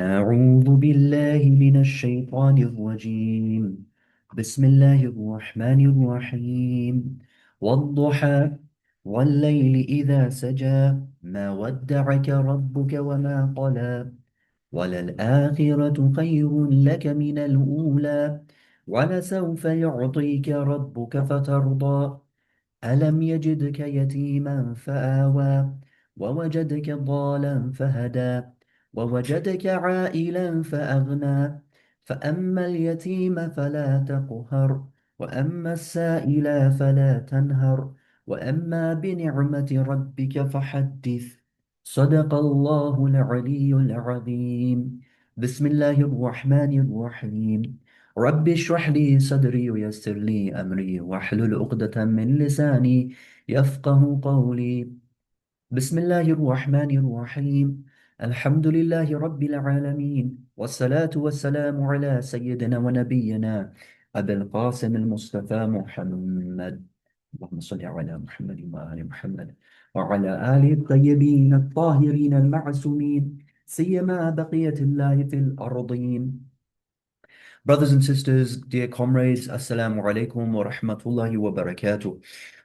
أعوذ بالله من الشيطان الرجيم. بسم الله الرحمن الرحيم. والضحى والليل إذا سجى ما ودعك ربك وما قلى وللآخرة خير لك من الأولى ولسوف يعطيك ربك فترضى ألم يجدك يتيما فآوى ووجدك ضالا فهدى ووجدك عائلا فأغنى فأما اليتيم فلا تقهر وأما السائل فلا تنهر وأما بنعمة ربك فحدث صدق الله العلي العظيم. بسم الله الرحمن الرحيم. رب اشرح لي صدري ويسر لي أمري واحلل عقدة من لساني يفقه قولي. بسم الله الرحمن الرحيم. الحمد لله رب العالمين والصلاة والسلام على سيدنا ونبينا أبي القاسم المصطفى محمد. اللهم صل على محمد وآل محمد وعلى آل الطيبين الطاهرين المعصومين سيما بقية الله في الأرضين. Brothers and sisters, dear comrades, Assalamu alaikum wa rahmatullahi wa barakatuh.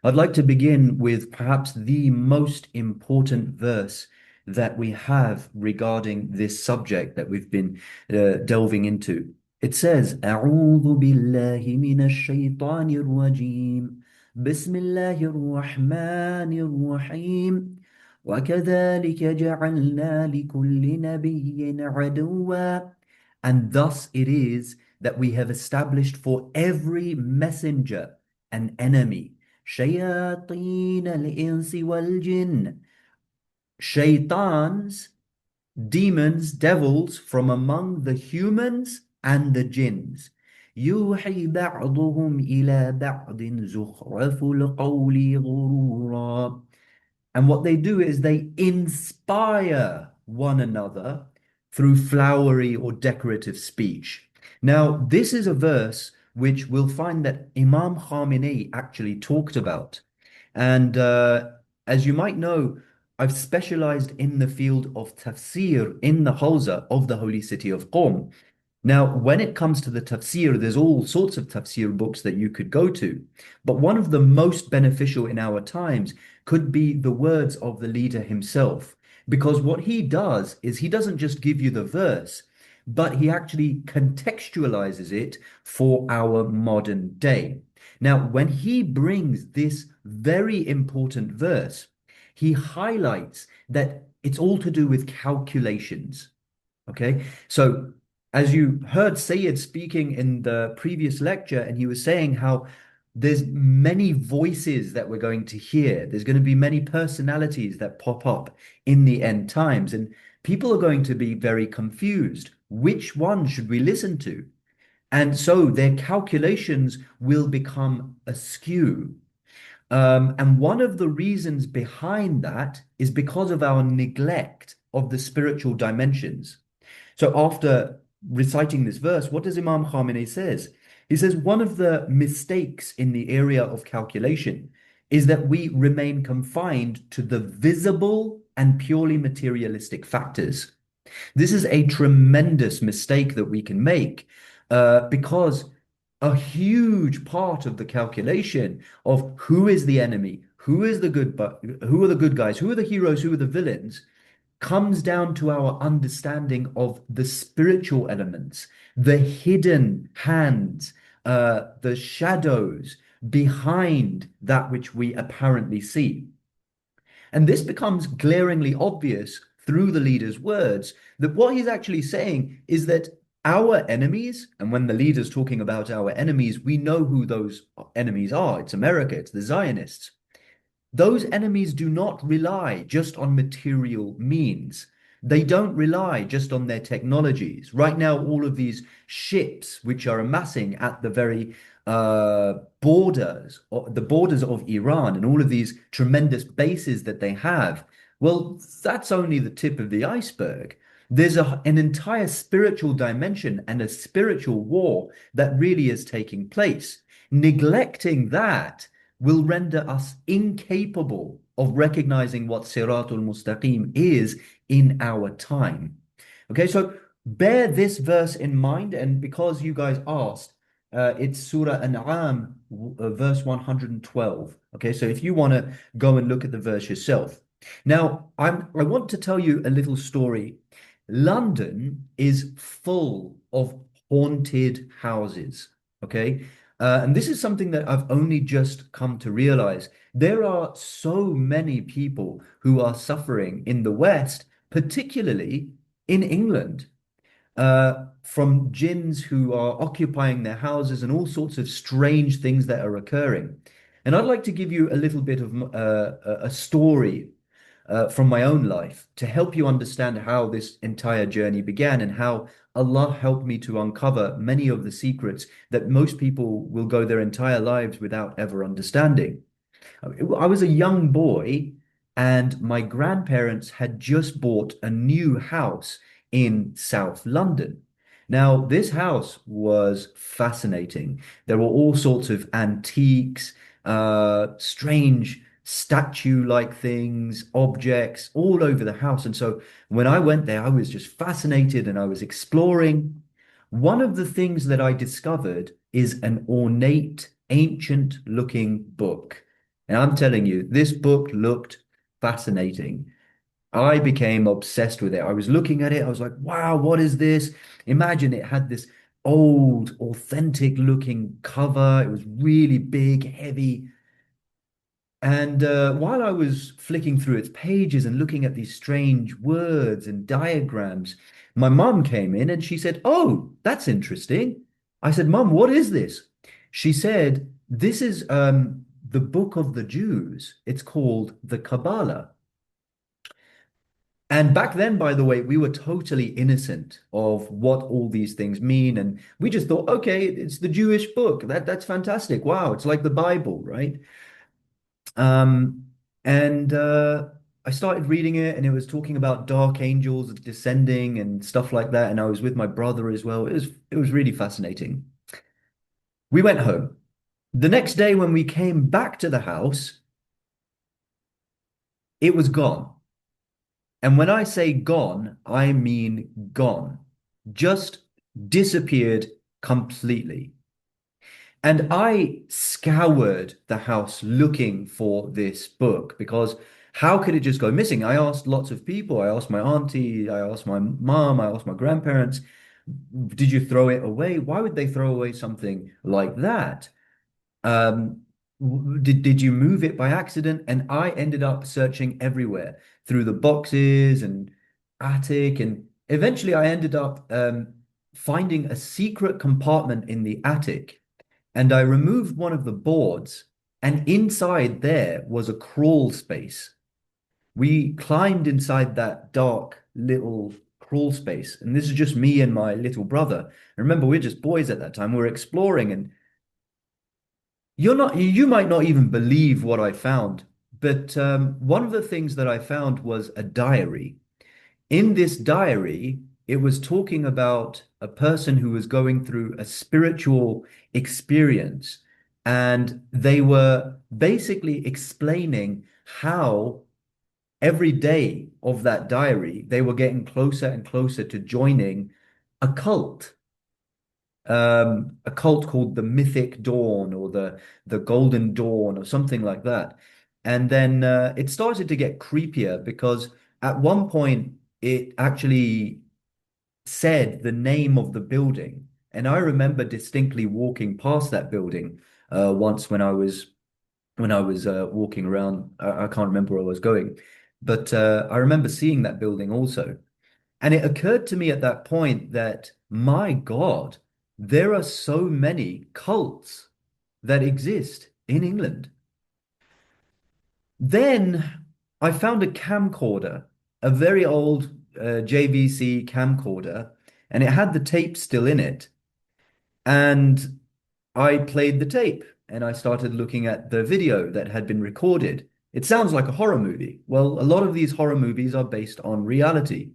I'd like to begin with perhaps the most important verse that we have regarding this subject that we've been delving into. It says, أعوذ بالله من الشيطان الرجيم بسم الله الرحمن الرحيم وكذلك جعلنا لكل نبي عدوا. And thus it is that we have established for every messenger an enemy. شياطين الإنس والجن. Shaitans, demons, devils from among the humans and the jinns. يوحي بعضهم إلى بعض زخرف القول غرورا. And what they do is they inspire one another through flowery or decorative speech. Now, this is a verse which we'll find that Imam Khamenei actually talked about. And as you might know, I've specialized in the field of tafsir in the Hawza of the holy city of Qom. Now, when it comes to the tafsir, there's all sorts of tafsir books that you could go to. But one of the most beneficial in our times could be the words of the leader himself. Because what he does is he doesn't just give you the verse, but he actually contextualizes it for our modern day. Now, when he brings this very important verse, he highlights that it's all to do with calculations. Okay, so as you heard Sayed speaking in the previous lecture, and he was saying how there's many voices that we're going to hear. There's going to be many personalities that pop up in the end times, and people are going to be very confused. Which one should we listen to? And so their calculations will become askew. And one of the reasons behind that is because of our neglect of the spiritual dimensions. So after reciting this verse, what does Imam Khamenei says? He says one of the mistakes in the area of calculation is that we remain confined to the visible and purely materialistic factors. This is a tremendous mistake that we can make because a huge part of the calculation of who is the enemy, who is the good, who are the good guys, who are the heroes, who are the villains, comes down to our understanding of the spiritual elements, the hidden hands, the shadows behind that which we apparently see. And this becomes glaringly obvious through the leader's words that what he's actually saying is that our enemies, and when the leader's talking about our enemies, we know who those enemies are. It's America, it's the Zionists. Those enemies do not rely just on material means. They don't rely just on their technologies. Right now, all of these ships which are amassing at the very borders, or the borders of Iran, and all of these tremendous bases that they have, well, that's only the tip of the iceberg. There's an entire spiritual dimension and a spiritual war that really is taking place. Neglecting that will render us incapable of recognizing what Siratul Mustaqim is in our time. Okay, so bear this verse in mind, and because you guys asked, it's Surah Al-An'am, verse 112. Okay, so if you want to go and look at the verse yourself. Now, I want to tell you a little story. London is full of haunted houses. Okay, and this is something that I've only just come to realize. There are so many people who are suffering in the West, particularly in England, from jinns who are occupying their houses and all sorts of strange things that are occurring. And I'd like to give you a little bit of a story from my own life to help you understand how this entire journey began and how Allah helped me to uncover many of the secrets that most people will go their entire lives without ever understanding. I was a young boy, and my grandparents had just bought a new house in South London. Now, this house was fascinating. There were all sorts of antiques, strange statue-like things, objects all over the house. And so when I went there, I was just fascinated and I was exploring. One of the things that I discovered is an ornate, ancient-looking book. And I'm telling you, this book looked fascinating. I became obsessed with it. I was looking at it. I was like, wow, what is this? Imagine it had this old, authentic looking cover. It was really big, heavy. And while I was flicking through its pages and looking at these strange words and diagrams, my mum came in and she said, "Oh, that's interesting." I said, "Mum, what is this?" She said, "This is the book of the Jews. It's called the Kabbalah." And back then, by the way, we were totally innocent of what all these things mean. And we just thought, okay, it's the Jewish book. That's fantastic. Wow, it's like the Bible, right? Um, and I started reading it, and it was talking about dark angels descending and stuff like that. And I was with my brother as well. It was really fascinating. We went home. The next day, when we came back to the house, it was gone. And when I say gone, I mean gone. Just disappeared completely. And I scoured the house looking for this book because how could it just go missing? I asked lots of people. I asked my auntie, I asked my mom, I asked my grandparents, did you throw it away? Why would they throw away something like that? Um, did you move it by accident? And I ended up searching everywhere through the boxes and attic, and eventually I ended up finding a secret compartment in the attic, and I removed one of the boards, and inside there was a crawl space. We climbed inside that dark little crawl space, and this is just me and my little brother. And remember, we're just boys at that time. We're exploring, and you might not even believe what I found, but one of the things that I found was a diary. In this diary, it was talking about a person who was going through a spiritual experience, and they were basically explaining how every day of that diary, they were getting closer and closer to joining a cult, a cult called the Mythic Dawn or the Golden Dawn or something like that. And then it started to get creepier because at one point it actually said the name of the building. And I remember distinctly walking past that building once when I was walking around. I can't remember where I was going, but I remember seeing that building also. And it occurred to me at that point that, my God, there are so many cults that exist in England. Then I found a camcorder, a very old JVC camcorder, and it had the tape still in it. And I played the tape and I started looking at the video that had been recorded. It sounds like a horror movie. Well, a lot of these horror movies are based on reality.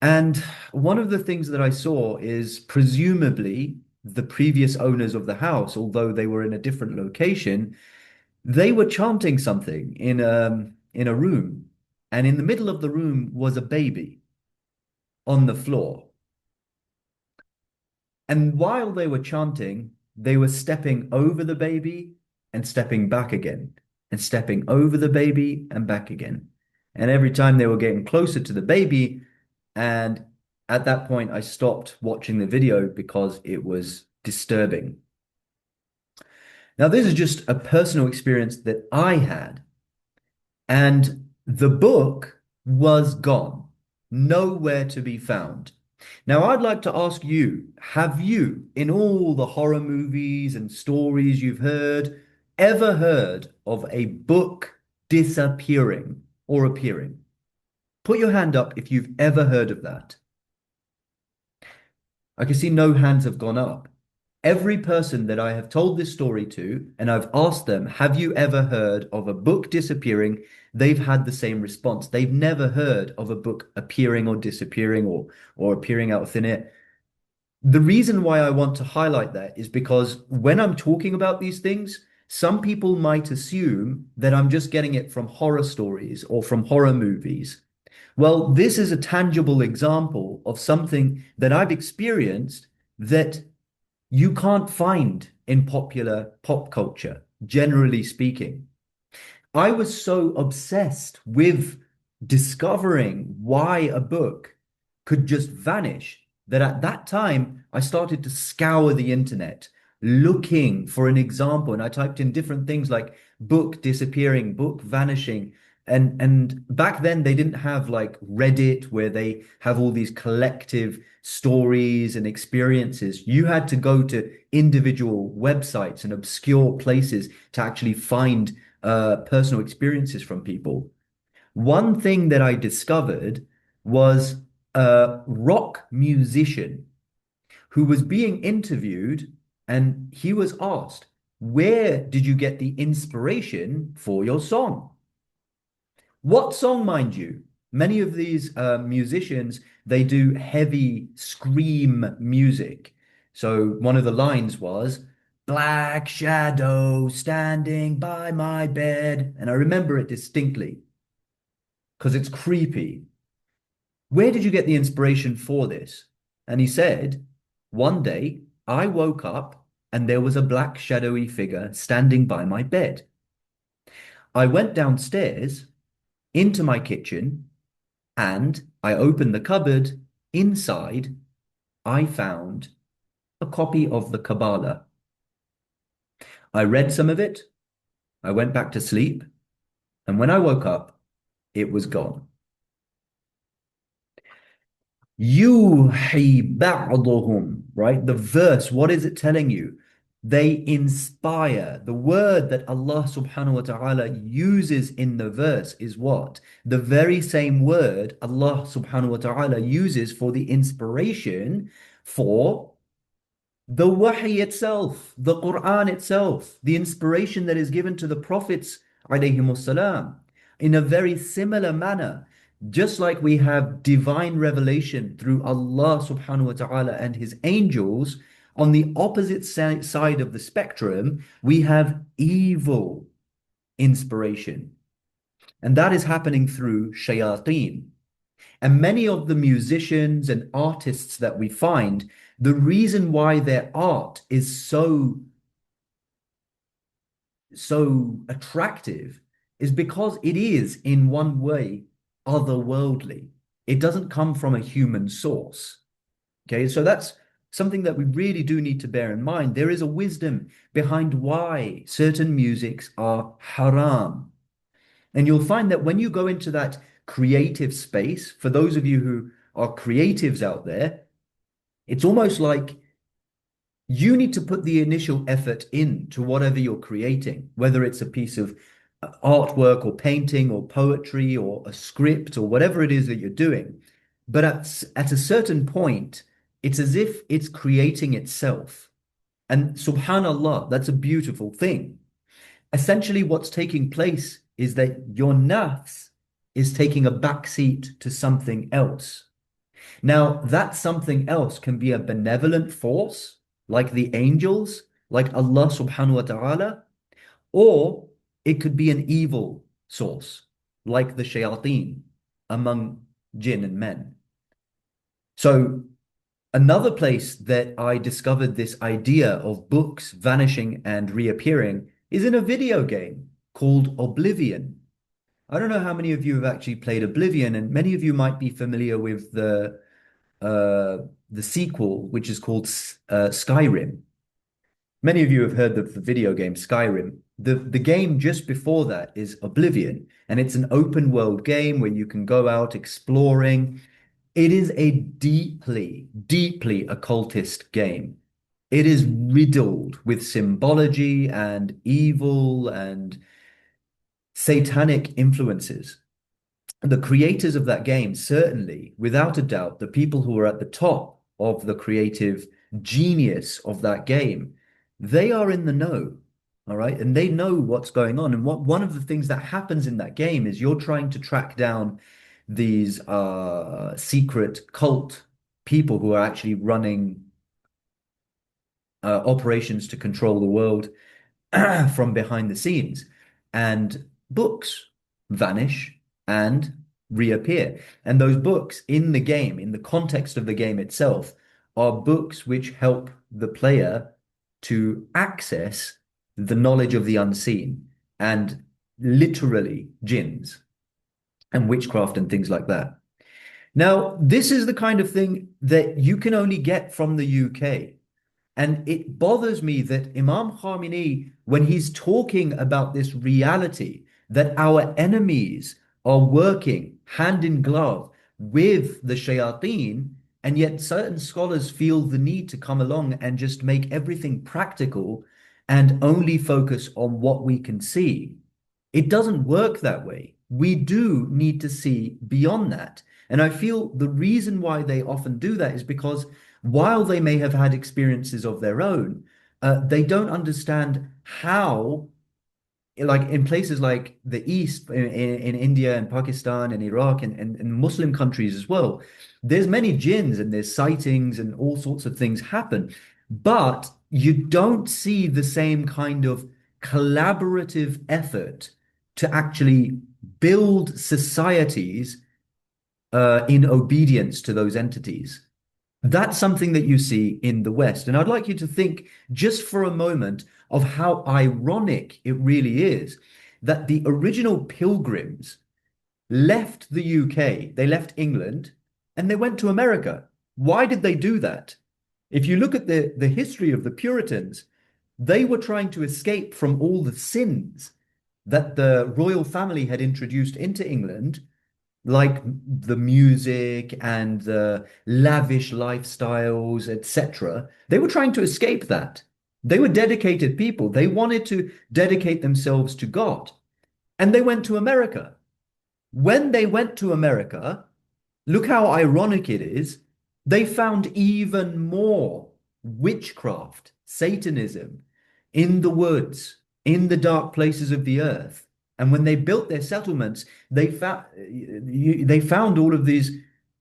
And one of the things that I saw is presumably the previous owners of the house, although they were in a different location, they were chanting something in a room. And in the middle of the room was a baby. on the floor. And while they were chanting, they were stepping over the baby and stepping back again, and stepping over the baby and back again. And every time they were getting closer to the baby, and at that point, I stopped watching the video because it was disturbing. Now, this is just a personal experience that I had, and the book was gone, nowhere to be found. Now, I'd like to ask you, have you, in all the horror movies and stories you've heard, ever heard of a book disappearing or appearing? Put your hand up if you've ever heard of that. I can see no hands have gone up. Every person that I have told this story to, and I've asked them, have you ever heard of a book disappearing? They've had the same response. They've never heard of a book appearing or disappearing or appearing out of thin air. The reason why I want to highlight that is because when I'm talking about these things, some people might assume that I'm just getting it from horror stories or from horror movies. Well, this is a tangible example of something that I've experienced that you can't find in popular pop culture, generally speaking. I was so obsessed with discovering why a book could just vanish that at that time I started to scour the internet looking for an example. And I typed in different things like book disappearing, book vanishing. And back then they didn't have like Reddit where they have all these collective stories and experiences. You had to go to individual websites and obscure places to actually find personal experiences from people. One thing that I discovered was a rock musician who was being interviewed, and he was asked, where did you get the inspiration for your song? What song, mind you? Many of these musicians, they do heavy scream music. So one of the lines was, Black shadow standing by my bed. And I remember it distinctly because it's creepy. Where did you get the inspiration for this? And he said, one day I woke up and there was a black shadowy figure standing by my bed. I went downstairs into my kitchen and I opened the cupboard. Inside, I found a copy of the Kabbalah. I read some of it. I went back to sleep. And when I woke up, it was gone. Yuhi ba'duhum, right? The verse, what is it telling you? They inspire. The word that Allah subhanahu wa ta'ala uses in the verse is what? The very same word Allah subhanahu wa ta'ala uses for the inspiration for the wahi itself, the Quran itself, the inspiration that is given to the prophets, alayhimus salam, in a very similar manner. Just like we have divine revelation through Allah subhanahu wa ta'ala and his angels, on the opposite side of the spectrum, we have evil inspiration. And that is happening through shayateen. And many of the musicians and artists that we find, the reason why their art is so attractive is because it is in one way otherworldly. It doesn't come from a human source. Okay, so that's something that we really do need to bear in mind. There is a wisdom behind why certain musics are haram. And you'll find that when you go into that creative space, for those of you who are creatives out there, it's almost like you need to put the initial effort into whatever you're creating, whether it's a piece of artwork or painting or poetry or a script or whatever it is that you're doing. But at a certain point, it's as if it's creating itself. And subhanallah, that's a beautiful thing. Essentially, what's taking place is that your nafs is taking a backseat to something else. Now, that something else can be a benevolent force, like the angels, like Allah subhanahu wa ta'ala, or it could be an evil source, like the shayateen among jinn and men. So another place that I discovered this idea of books vanishing and reappearing is in a video game called Oblivion. I don't know how many of you have actually played Oblivion, and many of you might be familiar with uh, the sequel, which is called Skyrim. Many of you have heard of the video game Skyrim. The game just before that is Oblivion, and it's an open world game where you can go out exploring. It is a deeply, deeply occultist game. It is riddled with symbology and evil and satanic influences. The creators of that game, certainly, without a doubt, the people who are at the top of the creative genius of that game, they are in the know, all right? And they know what's going on. And one of the things that happens in that game is you're trying to track down these secret cult people who are actually running operations to control the world from behind the scenes. And books vanish and reappear. And those books in the game, in the context of the game itself, are books which help the player to access the knowledge of the unseen and literally jinns and witchcraft and things like that. Now, this is the kind of thing that you can only get from the UK. And it bothers me that Imam Khamenei, when he's talking about this reality, that our enemies are working hand in glove with the shayateen, and yet certain scholars feel the need to come along and just make everything practical and only focus on what we can see. It doesn't work that way. We do need to see beyond that. And I feel the reason why they often do that is because while they may have had experiences of their own, they don't understand how, like in places like the East, in India and Pakistan and Iraq and Muslim countries as well, there's many jinns and there's sightings and all sorts of things happen, but you don't see the same kind of collaborative effort to actually build societies in obedience to those entities. That's something that you see in the West. And I'd like you to think just for a moment of how ironic it really is that the original pilgrims left the UK, they left England, and they went to America. Why did they do that? If you look at the history of the Puritans, they were trying to escape from all the sins that the royal family had introduced into England, like the music and the lavish lifestyles, etc. They were trying to escape that. They were dedicated people. They wanted to dedicate themselves to God. And they went to America. When they went to America, look how ironic it is. They found even more witchcraft, Satanism in the woods, in the dark places of the earth. And when they built their settlements, they found all of these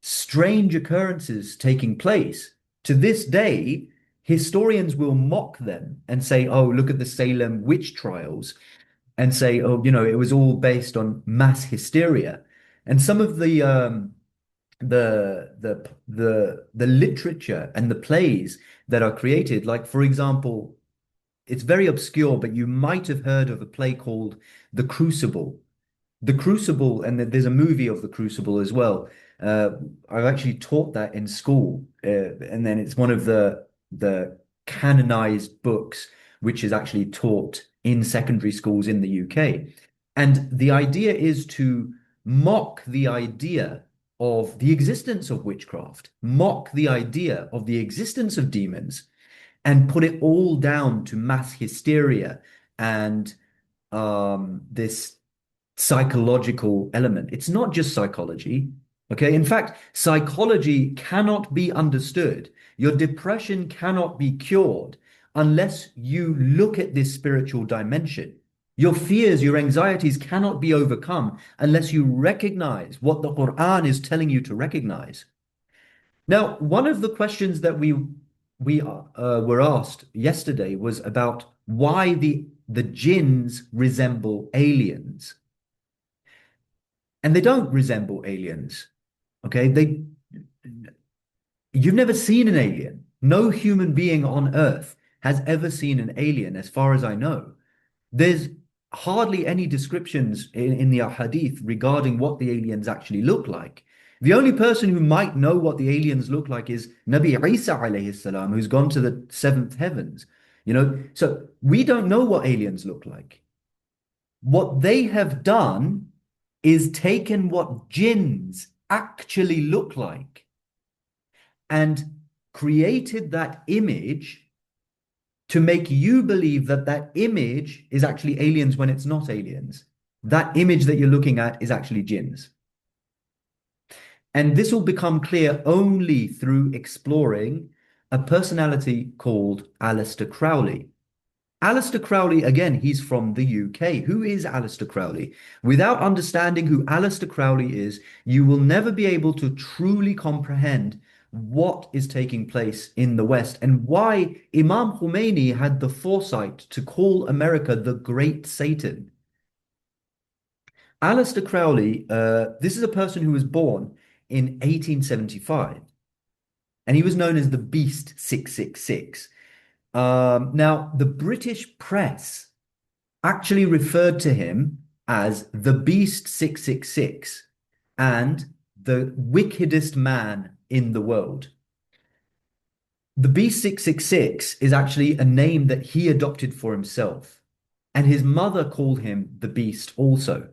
strange occurrences taking place. To this day, historians will mock them and say, "Oh, look at the Salem witch trials," and say, "Oh, it was all based on mass hysteria." And some of the literature and the plays that are created, like for example, it's very obscure, but you might have heard of a play called The Crucible. The Crucible, and there's a movie of The Crucible as well. Uh, I've actually taught that in school, and then it's one of the canonized books which is actually taught in secondary schools in the UK. And the idea is to mock the idea of the existence of witchcraft, mock the idea of the existence of demons, and put it all down to mass hysteria and this psychological element. It's not just psychology. Okay. In fact, psychology cannot be understood. Your depression cannot be cured unless you look at this spiritual dimension. Your fears, your anxieties cannot be overcome unless you recognize what the Quran is telling you to recognize. Now, one of the questions that we were asked yesterday was about why the jinns resemble aliens, and they don't resemble aliens. Okay, You've never seen an alien. No human being on Earth has ever seen an alien, as far as I know. There's hardly any descriptions in the hadith regarding what the aliens actually look like. The only person who might know what the aliens look like is Nabi Isa alayhi salam, who's gone to the seventh heavens. So we don't know what aliens look like. What they have done is taken what jinns actually look like and created that image to make you believe that that image is actually aliens when it's not aliens. That image that you're looking at is actually jinns. And this will become clear only through exploring a personality called Aleister Crowley. Aleister Crowley, again, he's from the UK. Who is Aleister Crowley? Without understanding who Aleister Crowley is, you will never be able to truly comprehend what is taking place in the West and why Imam Khamenei had the foresight to call America the Great Satan. Aleister Crowley, this is a person who was born in 1875, and he was known as the Beast 666. Now, the British press actually referred to him as the Beast 666 and the wickedest man in the world. The Beast 666 is actually a name that he adopted for himself, and his mother called him the Beast also.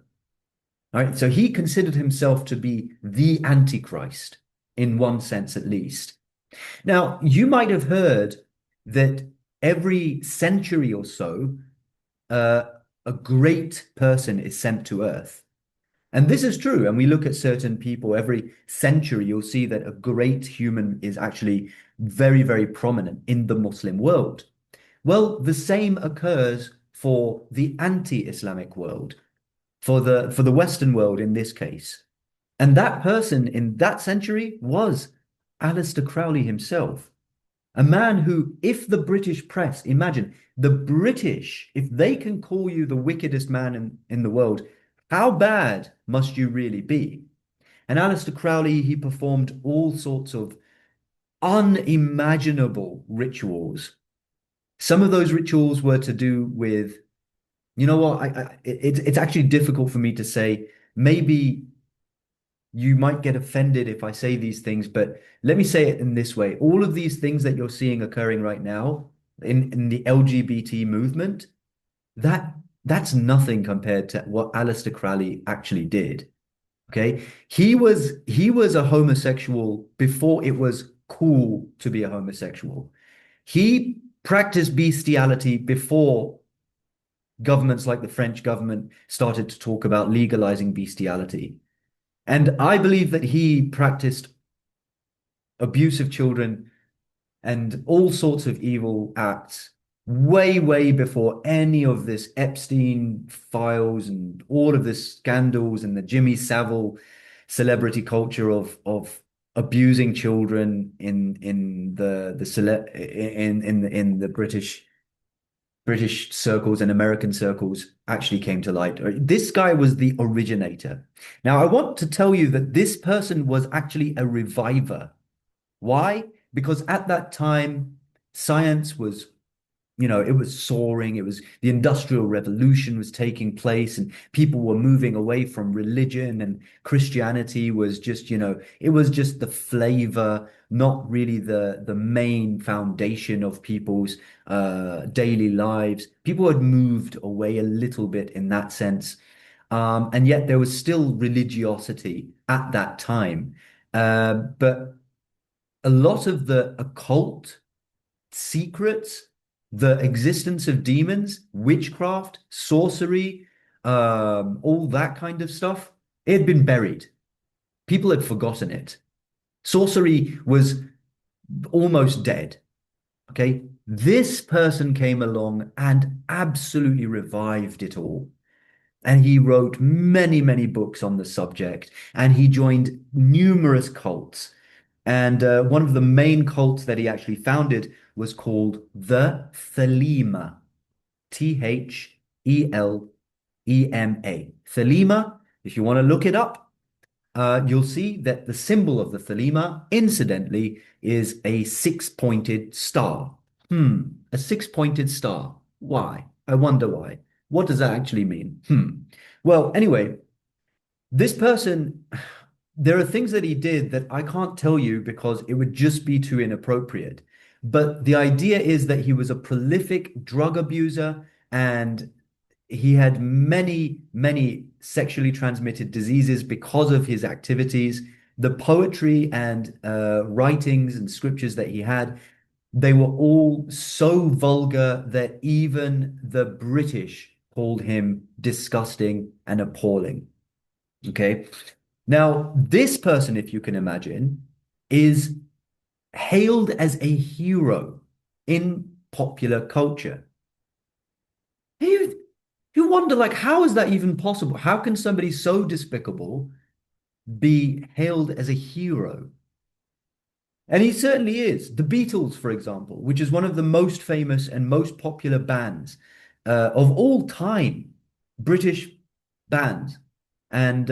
All right, so he considered himself to be the Antichrist, in one sense at least. Now, you might have heard that every century or so, a great person is sent to Earth. And this is true. And we look at certain people every century, you'll see that a great human is actually very, very prominent in the Muslim world. Well, the same occurs for the anti-Islamic world, for the Western world in this case. And that person in that century was Aleister Crowley himself. A man who, if the British press, imagine the British, if they can call you the wickedest man in the world, how bad must you really be? And Aleister Crowley, he performed all sorts of unimaginable rituals. Some of those rituals were to do with, you know what, it's actually difficult for me to say. Maybe you might get offended if I say these things, but let me say it in this way. All of these things that you're seeing occurring right now in the LGBT movement, that's nothing compared to what Aleister Crowley actually did. Okay. He was a homosexual before it was cool to be a homosexual. He practiced bestiality before governments like the French government started to talk about legalizing bestiality. And I believe that he practiced abuse of children and all sorts of evil acts way, way before any of this Epstein files and all of this scandals and the Jimmy Savile celebrity culture of abusing children in the British circles and American circles actually came to light. This guy was the originator. Now, I want to tell you that this person was actually a reviver. Why? Because at that time, science was, it was soaring. It was the Industrial Revolution was taking place, and people were moving away from religion, and Christianity was just, it was just the flavor, not really the main foundation of people's daily lives. People had moved away a little bit in that sense. And yet there was still religiosity at that time. But a lot of the occult secrets, the existence of demons, witchcraft, sorcery, all that kind of stuff, it had been buried. People had forgotten it. Sorcery was almost dead. Okay. This person came along and absolutely revived it all. And he wrote many, many books on the subject, and he joined numerous cults. And one of the main cults that he actually founded was called the Thelema, Thelema. Thelema, if you want to look it up, you'll see that the symbol of the Thelema, incidentally, is a six-pointed star. A six-pointed star. Why? I wonder why. What does that actually mean? Well, anyway, this person, there are things that he did that I can't tell you because it would just be too inappropriate. But the idea is that he was a prolific drug abuser and he had many, many sexually transmitted diseases because of his activities. The poetry and writings and scriptures that he had, they were all so vulgar that even the British called him disgusting and appalling. Okay. Now, this person, if you can imagine, is hailed as a hero in popular culture. You, you wonder, like, how is that even possible? How can somebody so despicable be hailed as a hero? And he certainly is. The Beatles, for example, which is one of the most famous and most popular bands of all time, British bands, and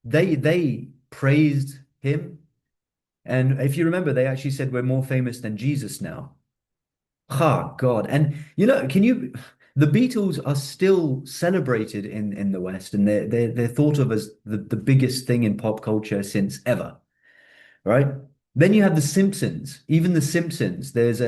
they praised him. And if you remember, they actually said we're more famous than Jesus now. Ah, God. And can you? The Beatles are still celebrated in the West, and they're thought of as the biggest thing in pop culture since ever, right? Then you have the Simpsons. Even the Simpsons, there's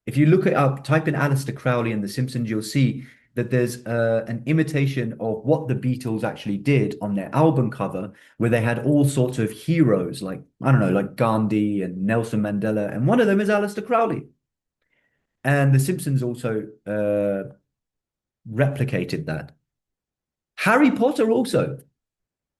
if you look it up, type in Aleister Crowley and the Simpsons, you'll see that there's an imitation of what the Beatles actually did on their album cover, where they had all sorts of heroes, like I don't know, like Gandhi and Nelson Mandela, and one of them is Aleister Crowley. And the Simpsons also replicated that. Harry Potter also.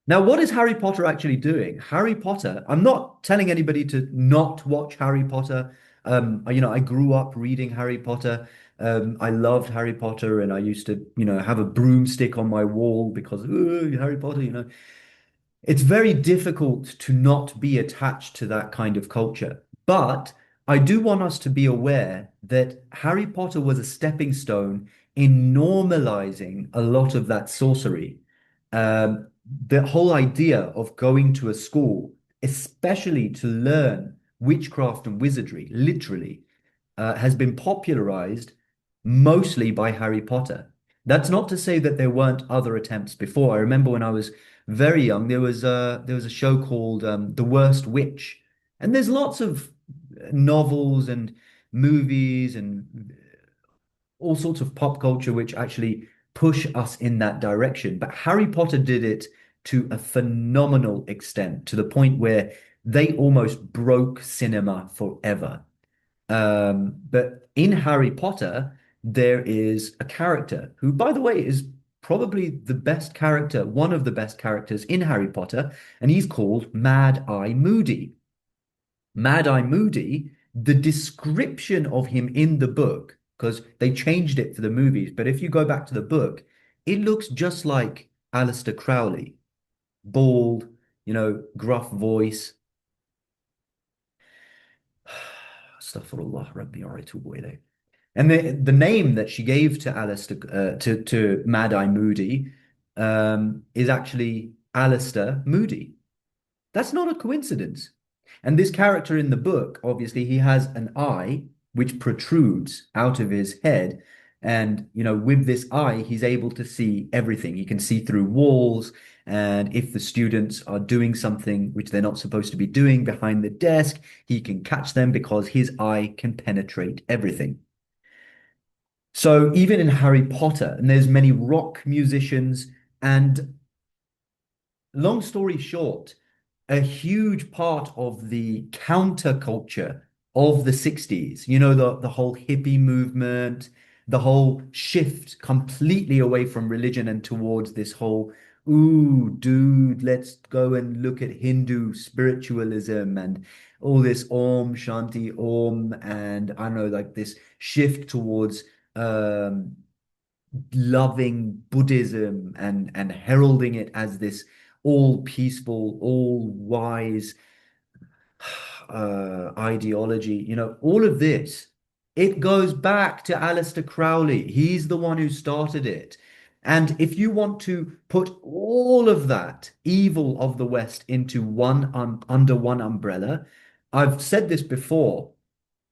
Now, what is Harry Potter actually doing? Harry Potter, I'm not telling anybody to not watch Harry Potter. I grew up reading Harry Potter. I loved Harry Potter and I used to, have a broomstick on my wall because Harry Potter. It's very difficult to not be attached to that kind of culture. But I do want us to be aware that Harry Potter was a stepping stone in normalizing a lot of that sorcery. The whole idea of going to a school, especially to learn witchcraft and wizardry, literally, has been popularized mostly by Harry Potter. That's not to say that there weren't other attempts before. I remember when I was very young, there was a show called The Worst Witch, and there's lots of novels and movies and all sorts of pop culture which actually push us in that direction. But Harry Potter did it to a phenomenal extent, to the point where they almost broke cinema forever. But in Harry Potter, there is a character who, by the way, is probably the best character, one of the best characters in Harry Potter, and he's called Mad Eye Moody. Mad Eye Moody, the description of him in the book, because they changed it for the movies, but if you go back to the book, it looks just like Aleister Crowley, bald, gruff voice. Astaghfirullah, Rabbi wa atubu ilayh. And the name that she gave to to Mad Eye Moody is actually Alistair Moody. That's not a coincidence. And this character in the book, obviously, he has an eye which protrudes out of his head. And, with this eye, he's able to see everything. He can see through walls. And if the students are doing something which they're not supposed to be doing behind the desk, he can catch them because his eye can penetrate everything. So even in Harry Potter, and there's many rock musicians, and long story short, a huge part of the counterculture of the 60s, the whole hippie movement, the whole shift completely away from religion and towards this whole, ooh, dude, let's go and look at Hindu spiritualism and all this Om Shanti Om, and I don't know, like this shift towards um loving Buddhism and heralding it as this all peaceful, all wise ideology. All of this, it goes back to Aleister Crowley. He's the one who started it. And if you want to put all of that evil of the West into one under one umbrella, I've said this before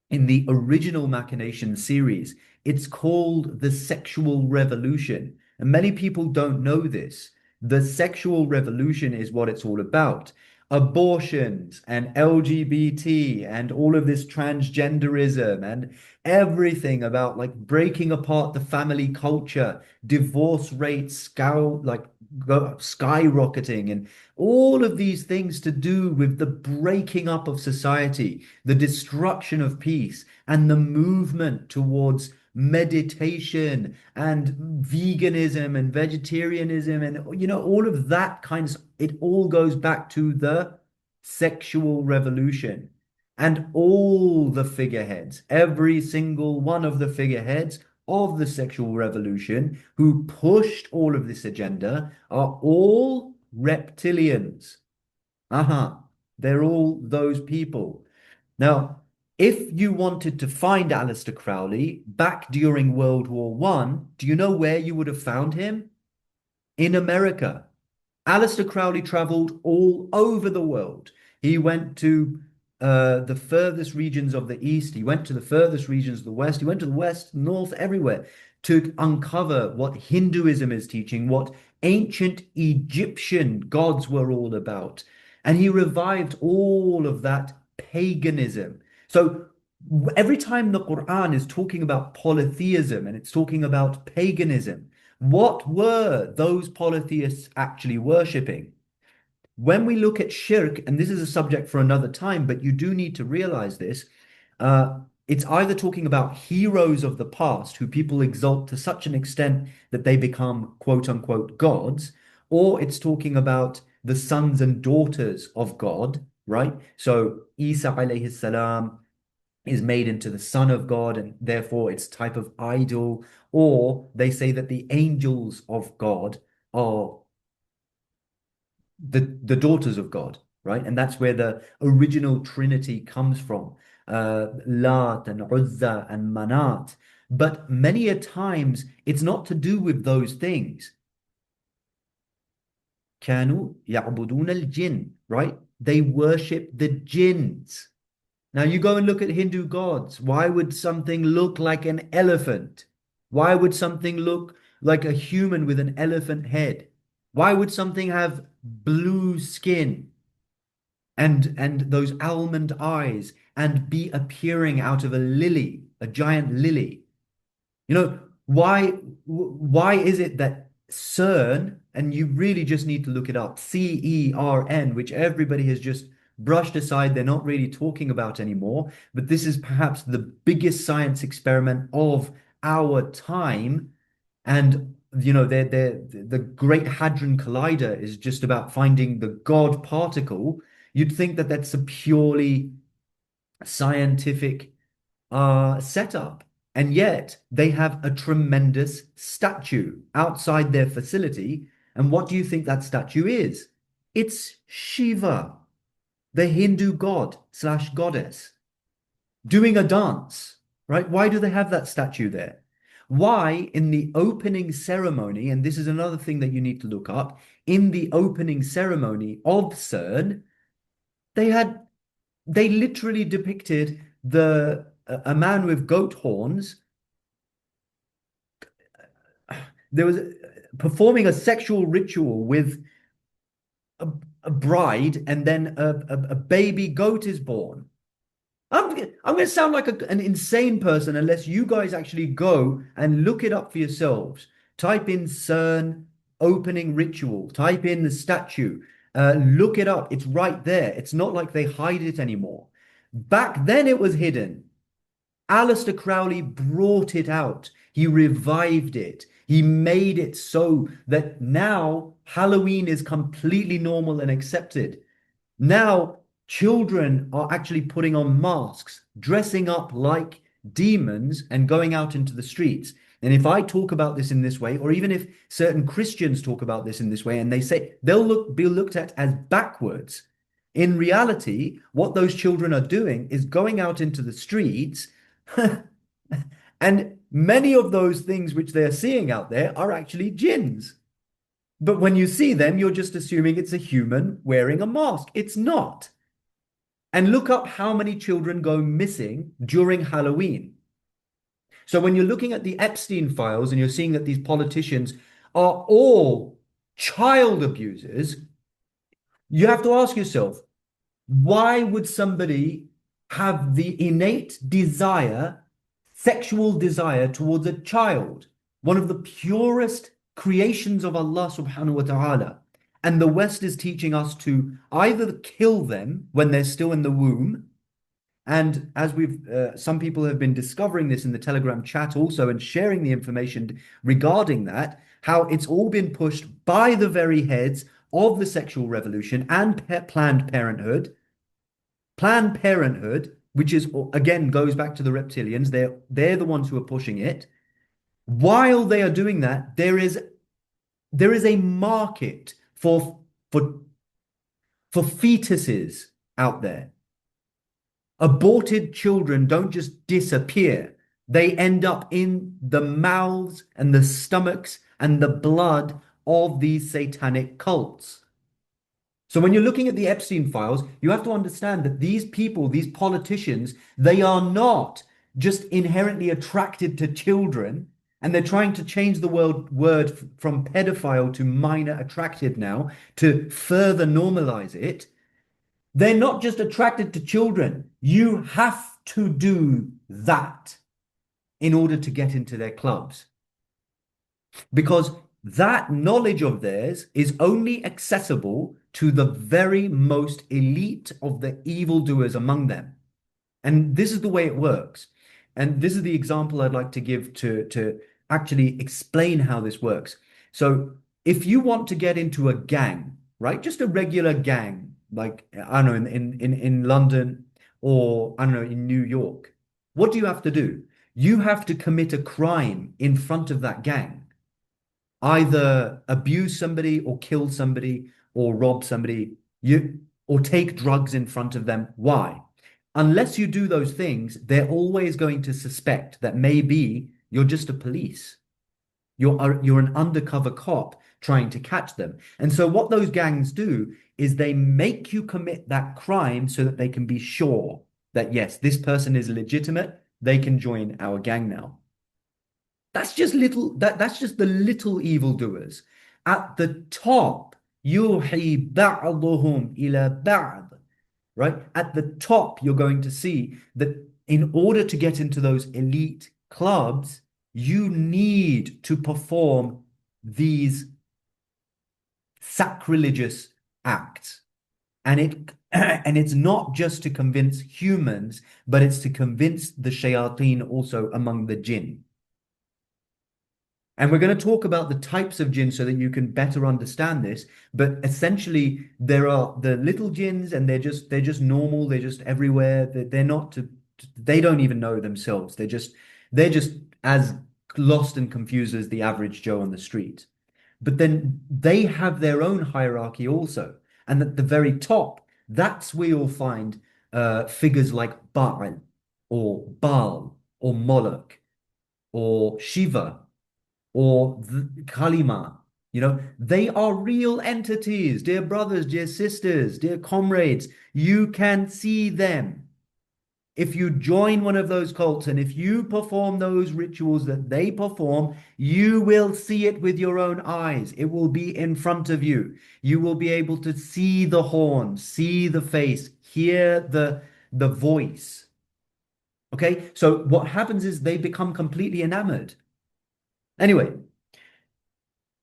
in the original Machination series. It's called the sexual revolution. And many people don't know this. The sexual revolution is what it's all about. Abortions and LGBT and all of this transgenderism and everything about like breaking apart the family culture, divorce rates skyrocketing, and all of these things to do with the breaking up of society, the destruction of peace, and the movement towards meditation and veganism and vegetarianism and all of that kind of, it all goes back to the sexual revolution. And all the figureheads, every single one of the figureheads of the sexual revolution who pushed all of this agenda are all reptilians. Uh-huh. They're all those people. Now, if you wanted to find Aleister Crowley back during World War One, do you know where you would have found him? In America. Aleister Crowley traveled all over the world. He went to the furthest regions of the East. He went to the furthest regions of the West. He went to the West, North, everywhere to uncover what Hinduism is teaching, what ancient Egyptian gods were all about. And he revived all of that paganism. So every time the Quran is talking about polytheism and it's talking about paganism, what were those polytheists actually worshipping? When we look at shirk, and this is a subject for another time, but you do need to realize this, it's either talking about heroes of the past who people exalt to such an extent that they become quote unquote gods, or it's talking about the sons and daughters of God, right? So Isa alayhi salam is made into the son of God, and therefore it's type of idol, or they say that the angels of God are the daughters of God, right? And that's where the original Trinity comes from, Lat and Uzza and Manat. But many a times it's not to do with those things. كانوا يعبدون الجن, right? They worship the jinns. Now you go and look at Hindu gods. Why would something look like an elephant? Why would something look like a human with an elephant head? Why would something have blue skin and those almond eyes and be appearing out of a lily, a giant lily? You know, why is it that CERN, and you really just need to look it up, CERN, which everybody has just brushed aside, they're not really talking about anymore, but this is perhaps the biggest science experiment of our time. And the Great Hadron Collider is just about finding the God particle. You'd think that that's a purely scientific setup. And yet they have a tremendous statue outside their facility. And what do you think that statue is? It's Shiva, the Hindu god slash goddess, doing a dance, right? Why do they have that statue there? Why, in the opening ceremony, and this is another thing that you need to look up, in the opening ceremony of CERN, they literally depicted a man with goat horns. There was performing a sexual ritual with a, a bride, and then a baby goat is born. I'm going to sound like an insane person unless you guys actually go and look it up for yourselves. Type in CERN opening ritual, type in the statue, look it up. It's right there. It's not like they hide it anymore. Back then it was hidden. Aleister Crowley brought it out. He revived it. He made it so that now Halloween is completely normal and accepted. Now children are actually putting on masks, dressing up like demons, and going out into the streets. And if I talk about this in this way, or even if certain Christians talk about this in this way, and they say be looked at as backwards, in reality, what those children are doing is going out into the streets and Many of those things which they're seeing out there are actually jinns. But when you see them, you're just assuming it's a human wearing a mask. It's not. And look up how many children go missing during Halloween. So when you're looking at the Epstein files and you're seeing that these politicians are all child abusers, you have to ask yourself, why would somebody have the innate desire, sexual desire towards a child, one of the purest creations of Allah subhanahu wa ta'ala? And the West is teaching us to either kill them when they're still in the womb. And as some people have been discovering this in the Telegram chat also and sharing the information regarding that, how it's all been pushed by the very heads of the sexual revolution and Planned Parenthood. Planned Parenthood, which is again goes back to the reptilians, they're the ones who are pushing it. While they are doing that, there is a market for fetuses out there. Aborted children don't just disappear. They end up in the mouths and the stomachs and the blood of these satanic cults. So when you're looking at the Epstein files, you have to understand that these people, these politicians, they are not just inherently attracted to children, and they're trying to change the word from pedophile to minor attracted now to further normalize it. They're not just attracted to children. You have to do that in order to get into their clubs. Because that knowledge of theirs is only accessible to the very most elite of the evildoers among them. And this is the way it works. And this is the example I'd like to give to actually explain how this works. So if you want to get into a gang, right, just a regular gang, like I don't know, in London or I don't know, in New York, what do you have to do? You have to commit a crime in front of that gang. Either abuse somebody or kill somebody or rob somebody, or take drugs in front of them. Why? Unless you do those things, they're always going to suspect that maybe you're just a police. You're an undercover cop trying to catch them. And so what those gangs do is they make you commit that crime so that they can be sure that, yes, this person is legitimate. They can join our gang now. That's just the little evildoers. At the top, يُوحِي بَعْضُهُمْ إِلَى بَعْضٍ. Right? At the top, you're going to see that in order to get into those elite clubs, you need to perform these sacrilegious acts. And it's not just to convince humans, but it's to convince the shayateen also among the jinn. And we're going to talk about the types of jinn so that you can better understand this. But essentially, there are the little jinns, and they're just normal. They're just everywhere. They're not they don't even know themselves. They're just as lost and confused as the average Joe on the street. But then they have their own hierarchy also. And at the very top, that's where you'll find figures like Baal or Baal or Moloch or Shiva or Kalima. They are real entities, dear brothers, dear sisters, dear comrades. You can see them. If you join one of those cults and if you perform those rituals that they perform, you will see it with your own eyes. It will be in front of you. You will be able to see the horns, see the face, hear the voice. Okay, so what happens is they become completely enamored. Anyway,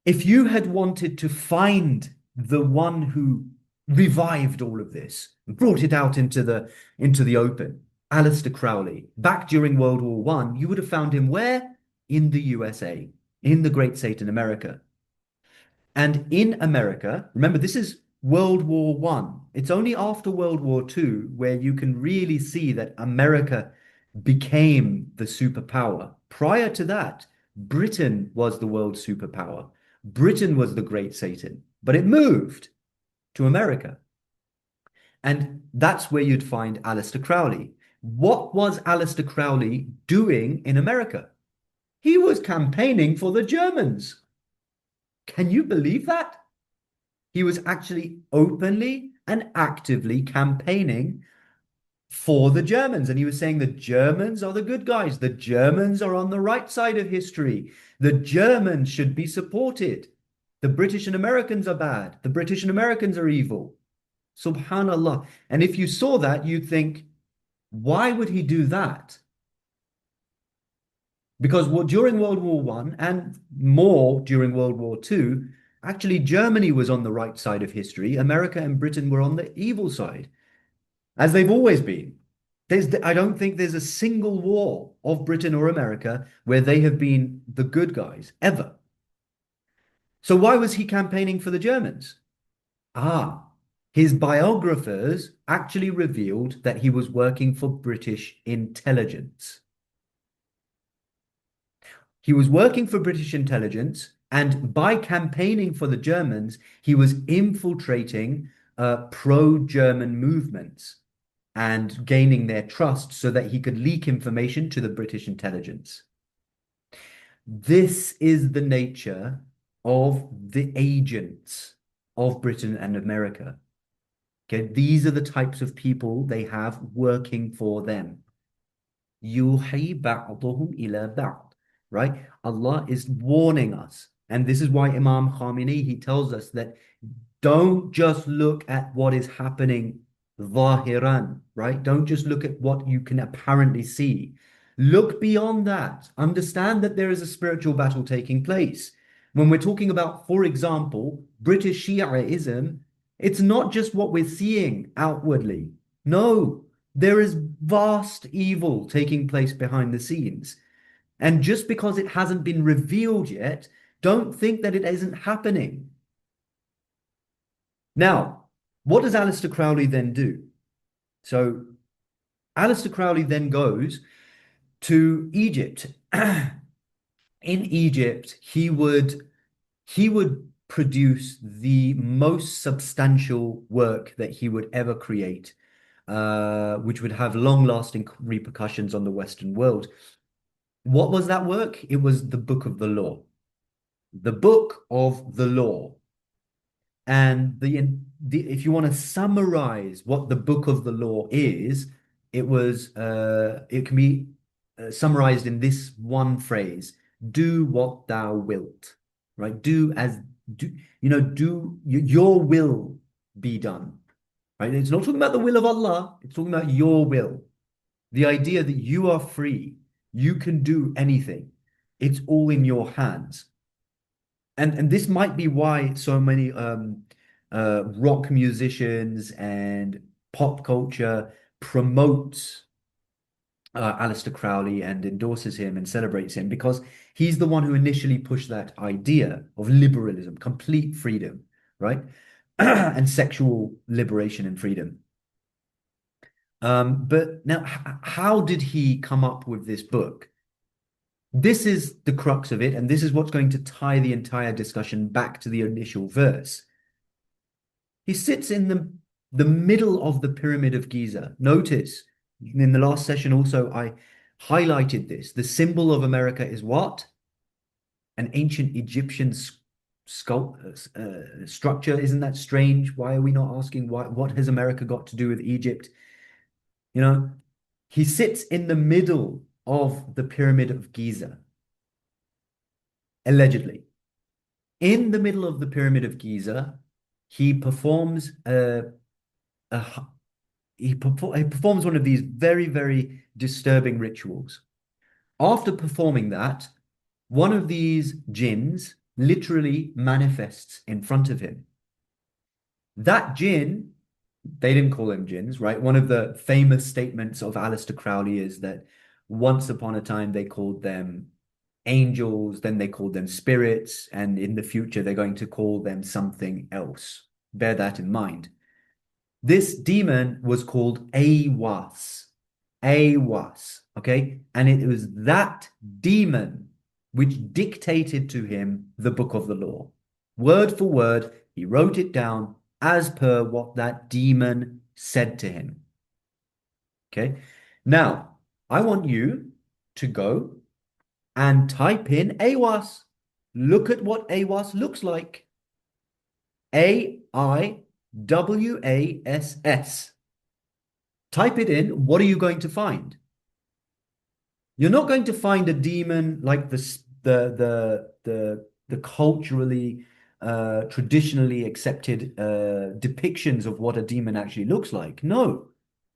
if you had wanted to find the one who revived all of this, brought it out into the open, Aleister Crowley, back during World War I, you would have found him where? In the USA, in the Great Satan America. And in America, remember, this is World War I. It's only after World War II where you can really see that America became the superpower. Prior to that, Britain was the world superpower. Britain was the Great Satan, but it moved to America. And that's where you'd find Aleister Crowley. What was Aleister Crowley doing in America? He was campaigning for the Germans. Can you believe that? He was actually openly and actively campaigning for the Germans. And he was saying the Germans are the good guys. The Germans are on the right side of history. The Germans should be supported. The British and Americans are bad. The British and Americans are evil. Subhanallah. And if you saw that, you'd think, why would he do that? Because during World War One and more during World War Two, actually Germany was on the right side of history. America and Britain were on the evil side, as they've always been. I don't think there's a single war of Britain or America where they have been the good guys ever. So why was he campaigning for the Germans? Ah, his biographers actually revealed that he was working for British intelligence. He was working for British intelligence, and by campaigning for the Germans, he was infiltrating pro-German movements and gaining their trust so that he could leak information to the British intelligence. This is the nature of the agents of Britain and America. Okay, these are the types of people they have working for them. يُوحِي بَعْضُهُمْ إِلَى بَعْض, right? Allah is warning us. And this is why Imam Khamenei, he tells us that don't just look at what is happening zahiran, right? Don't just look at what you can apparently see. Look beyond that. Understand that there is a spiritual battle taking place. When we're talking about, for example, British Shiaism, it's not just what we're seeing outwardly. No, there is vast evil taking place behind the scenes. And just because it hasn't been revealed yet, don't think that it isn't happening. Now, what does Aleister Crowley then do? So Aleister Crowley then goes to Egypt. In Egypt, he would produce the most substantial work that he would ever create, which would have long-lasting repercussions on the Western world. What was that work? It was the Book of the Law. The Book of the Law. And if you want to summarize what the Book of the Law is, it can be summarized in this one phrase: "Do what thou wilt." Right? Do your will be done. Right? It's not talking about the will of Allah. It's talking about your will. The idea that you are free, you can do anything. It's all in your hands. And this might be why so many rock musicians and pop culture promotes Aleister Crowley and endorses him and celebrates him, because he's the one who initially pushed that idea of liberalism, complete freedom, right? And sexual liberation and freedom. But now, how did he come up with this book? This is the crux of it, and this is what's going to tie the entire discussion back to the initial verse. He sits in the middle of the Pyramid of Giza. Notice, in the last session also, I highlighted this. The symbol of America is what? An ancient Egyptian structure. Isn't that strange? Why are we not asking what has America got to do with Egypt? You know, he sits in the middle of the Pyramid of Giza, allegedly. In the middle of the Pyramid of Giza, he performs he performs one of these very, very disturbing rituals. After performing that, one of these jinns literally manifests in front of him. That jinn, they didn't call them jinns, right? One of the famous statements of Aleister Crowley is that once upon a time they called them angels, then they called them spirits, and in the future they're going to call them something else. Bear that in mind. This demon was called Awas. Awas, okay? And it was that demon which dictated to him the Book of the Law. Word for word, he wrote it down as per what that demon said to him. Okay? Now, I want you to go and type in AWAS. Look at what AWAS looks like. AIWASS. Type it in. What are you going to find? You're not going to find a demon like the culturally traditionally accepted depictions of what a demon actually looks like. No,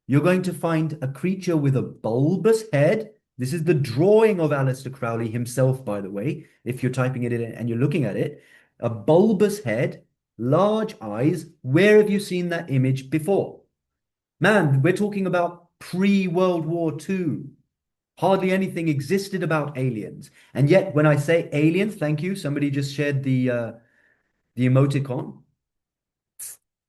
you're going to find a creature with a bulbous head. This is the drawing of Aleister Crowley himself, by the way. If you're typing it in and you're looking at it, a bulbous head, large eyes. Where have you seen that image before? Man, we're talking about pre-World War II. Hardly anything existed about aliens. And yet, when I say aliens, thank you. Somebody just shared the emoticon.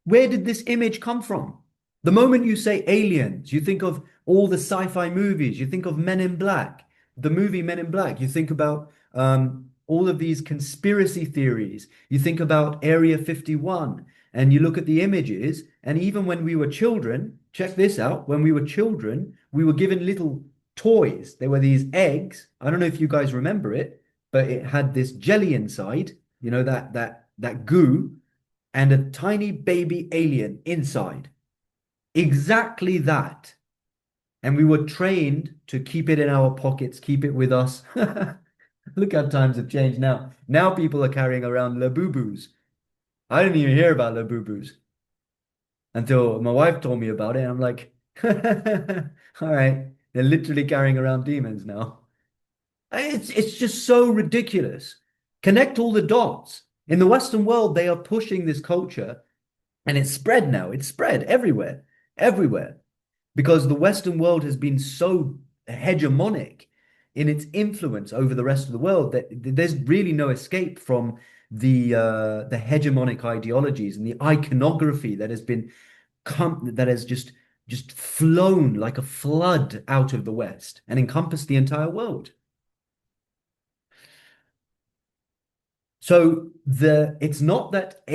Where did this image come from? The moment you say aliens, you think of all the sci-fi movies. You think of Men in Black, the movie Men in Black. You think about all of these conspiracy theories. You think about Area 51, and you look at the images. And even when we were children, check this out. When we were children, we were given little toys. There were these eggs. I don't know if you guys remember it, but it had this jelly inside. You know that goo, and a tiny baby alien inside. Exactly that. And we were trained to keep it in our pockets, keep it with us. Look how times have changed now. Now people are carrying around labubus. I didn't even hear about labubus until my wife told me about it. And I'm like, all right, they're literally carrying around demons now. It's just so ridiculous. Connect all the dots. In the Western world, they are pushing this culture, and it's spread now. It's spread everywhere, everywhere, because the Western world has been so hegemonic in its influence over the rest of the world that there's really no escape from the hegemonic ideologies and the iconography that has been that has just flown like a flood out of the West and encompassed the entire world. So it's not that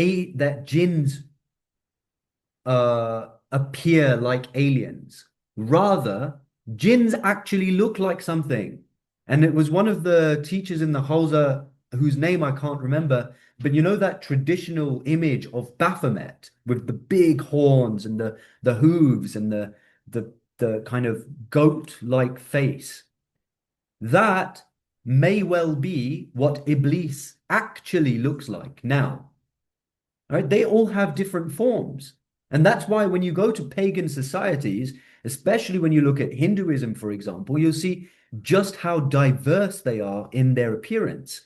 jinns appear like aliens. Rather, jinns actually look like something. And it was one of the teachers in the Hausa, whose name I can't remember, but you know that traditional image of Baphomet with the big horns and the hooves and the kind of goat-like face. That may well be what Iblis actually looks like now. Right? They all have different forms. And that's why when you go to pagan societies, especially when you look at Hinduism, for example, you'll see just how diverse they are in their appearance.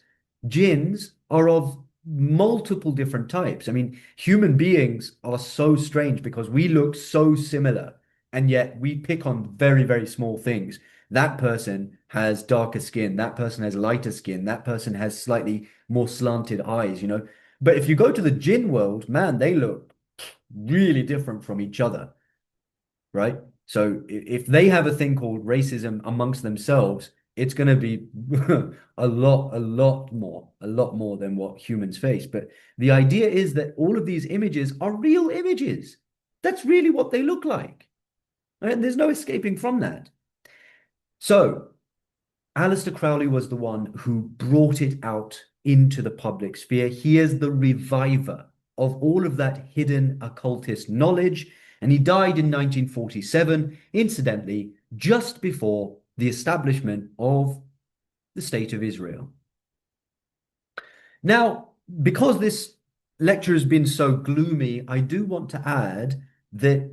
Jinns are of multiple different types. I mean, human beings are so strange because we look so similar, and yet we pick on very, very small things. That person has darker skin, that person has lighter skin, that person has slightly more slanted eyes, you know. But if you go to the jinn world, man, they look really different from each other, right? So if they have a thing called racism amongst themselves, it's going to be a lot more than what humans face. But the idea is that all of these images are real images. That's really what they look like. And there's no escaping from that. So Aleister Crowley was the one who brought it out into the public sphere. He is the reviver of all of that hidden occultist knowledge. And he died in 1947, incidentally, just before the establishment of the State of Israel. Now, because this lecture has been so gloomy, I do want to add that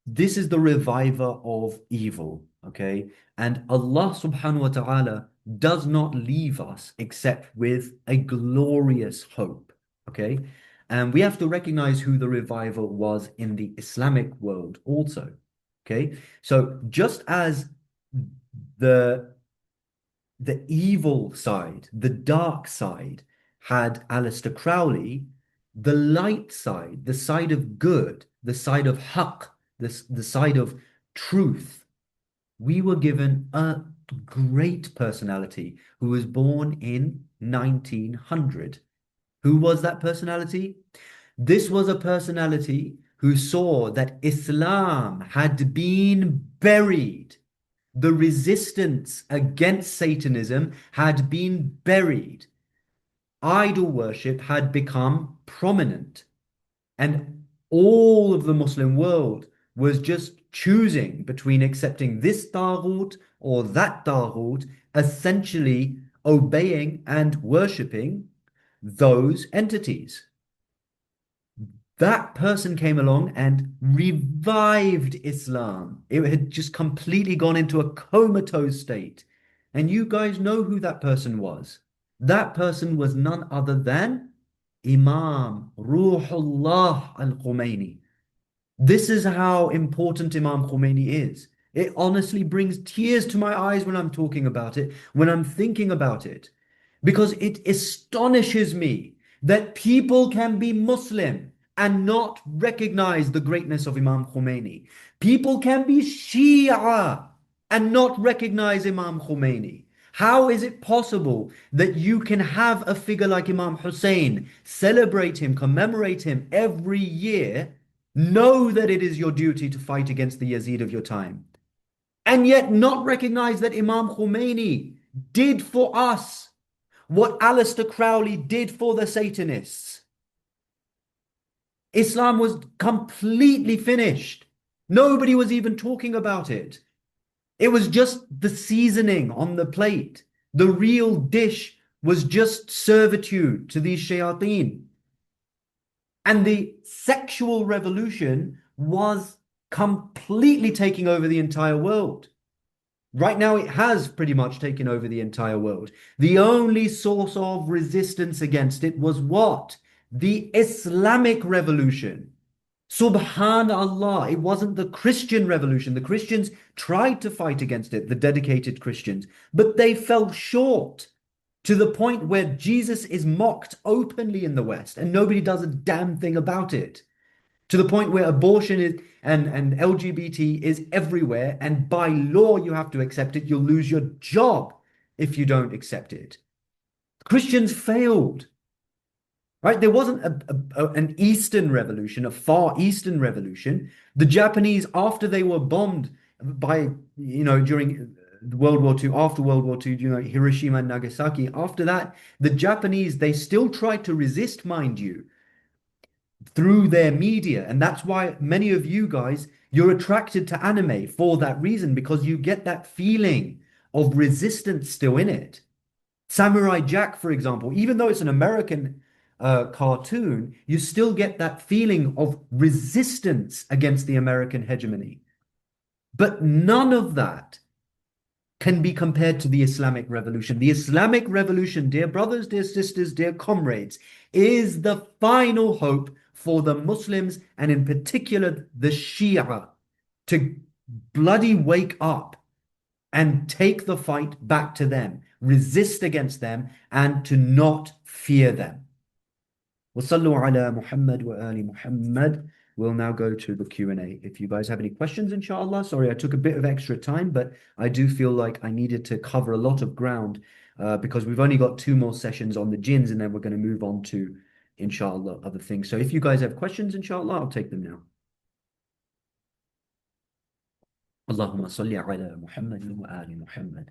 this is the reviver of evil, okay? And Allah subhanahu wa ta'ala does not leave us except with a glorious hope, okay? And we have to recognize who the reviver was in the Islamic world also, okay? So just as the evil side, the dark side had Aleister Crowley, the light side, the side of good, the side of haqq, the side of truth, we were given a great personality who was born in 1900. Who was that personality? This was a personality who saw that Islam had been buried The resistance against Satanism had been buried. Idol worship had become prominent. And all of the Muslim world was just choosing between accepting this Taghut or that Taghut, essentially obeying and worshipping those entities. That person came along and revived Islam. It had just completely gone into a comatose state. And you guys know who that person was. That person was none other than Imam Ruhullah al-Khomeini. This is how important Imam Khomeini is. It honestly brings tears to my eyes when I'm talking about it, when I'm thinking about it, because it astonishes me that people can be Muslim and not recognize the greatness of Imam Khomeini. People can be Shia and not recognize Imam Khomeini. How is it possible that you can have a figure like Imam Hussein, celebrate him, commemorate him every year, know that it is your duty to fight against the Yazid of your time, and yet not recognize that Imam Khomeini did for us what Aleister Crowley did for the Satanists? Islam was completely finished. Nobody was even talking about it. It was just the seasoning on the plate. The real dish was just servitude to these shayateen. And the sexual revolution was completely taking over the entire world. Right now, it has pretty much taken over the entire world. The only source of resistance against it was what? The Islamic revolution. Subhanallah, it wasn't the Christian revolution. The Christians tried to fight against it, the dedicated Christians, but they fell short to the point where Jesus is mocked openly in the West and nobody does a damn thing about it. To the point where abortion is and LGBT is everywhere, and by law you have to accept it. You'll lose your job if you don't accept it. Christians failed. Right? There wasn't an Eastern revolution, a Far Eastern revolution. The Japanese, after they were bombed by, during World War II, after World War II, Hiroshima and Nagasaki, after that, the Japanese, they still tried to resist, mind you, through their media. And that's why many of you guys, you're attracted to anime for that reason, because you get that feeling of resistance still in it. Samurai Jack, for example, even though it's an American cartoon, you still get that feeling of resistance against the American hegemony. But none of that can be compared to the Islamic revolution. The Islamic revolution, dear brothers, dear sisters, dear comrades, is the final hope for the Muslims, and in particular the Shia, to bloody wake up and take the fight back to them, resist against them, and to not fear them. وصلوا على محمد وآل محمد. We'll now go to the Q&A. If you guys have any questions, inshallah. Sorry, I took a bit of extra time, but I do feel like I needed to cover a lot of ground because we've only got 2 more sessions on the jinns, and then we're going to move on to, inshallah, other things. So if you guys have questions, inshallah, I'll take them now. اللهم صل على محمد وآل محمد.